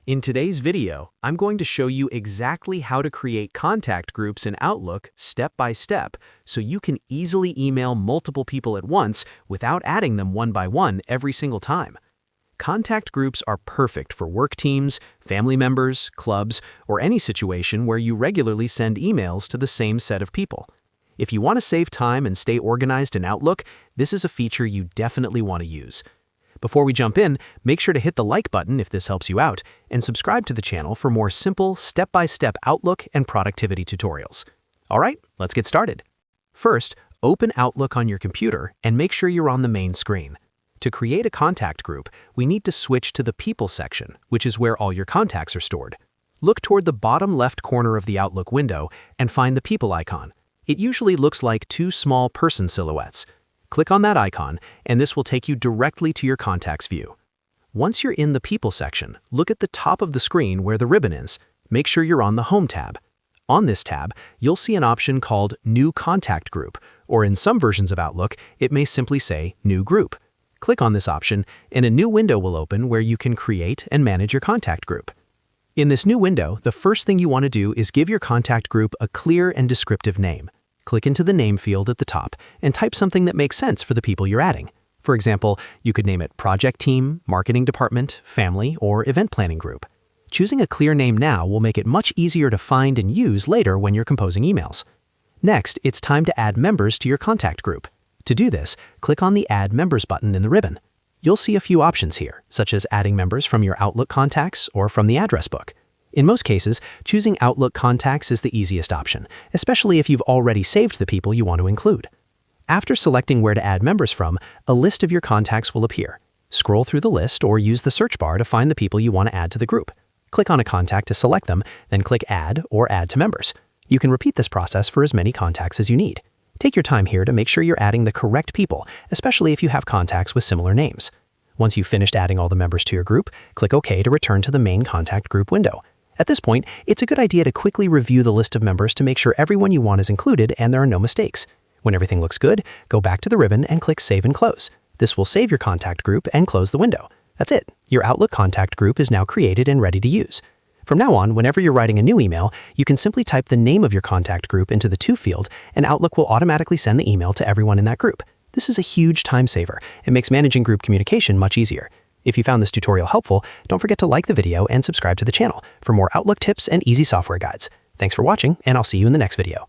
In today's video, I'm going to show you exactly how to create contact groups in Outlook step by step so you can easily email multiple people at once without adding them one by one every single time. Contact groups are perfect for work teams, family members, clubs, or any situation where you regularly send emails to the same set of people. If you want to save time and stay organized in Outlook, this is a feature you definitely want to use. Before we jump in, make sure to hit the like button if this helps you out, and subscribe to the channel for more simple, step-by-step Outlook and productivity tutorials. All right, let's get started. First, open Outlook on your computer and make sure you're on the main screen. To create a contact group, we need to switch to the People section, which is where all your contacts are stored. Look toward the bottom left corner of the Outlook window and find the People icon. It usually looks like two small person silhouettes. Click on that icon, and this will take you directly to your contacts view. Once you're in the People section, look at the top of the screen where the ribbon is. Make sure you're on the Home tab. On this tab, you'll see an option called New Contact Group, or in some versions of Outlook, it may simply say New Group. Click on this option, and a new window will open where you can create and manage your contact group. In this new window, the first thing you want to do is give your contact group a clear and descriptive name. Click into the name field at the top and type something that makes sense for the people you're adding. For example, you could name it Project Team, Marketing Department, Family, or Event Planning Group. Choosing a clear name now will make it much easier to find and use later when you're composing emails. Next, it's time to add members to your contact group. To do this, click on the Add Members button in the ribbon. You'll see a few options here, such as adding members from your Outlook contacts or from the address book. In most cases, choosing Outlook contacts is the easiest option, especially if you've already saved the people you want to include. After selecting where to add members from, a list of your contacts will appear. Scroll through the list or use the search bar to find the people you want to add to the group. Click on a contact to select them, then click Add or Add to Members. You can repeat this process for as many contacts as you need. Take your time here to make sure you're adding the correct people, especially if you have contacts with similar names. Once you've finished adding all the members to your group, click OK to return to the main contact group window. At this point, it's a good idea to quickly review the list of members to make sure everyone you want is included and there are no mistakes. When everything looks good, go back to the ribbon and click Save and Close. This will save your contact group and close the window. That's it. Your Outlook contact group is now created and ready to use. From now on, whenever you're writing a new email, you can simply type the name of your contact group into the To field, and Outlook will automatically send the email to everyone in that group. This is a huge time saver. It makes managing group communication much easier. If you found this tutorial helpful, don't forget to like the video and subscribe to the channel for more Outlook tips and easy software guides. Thanks for watching, and I'll see you in the next video.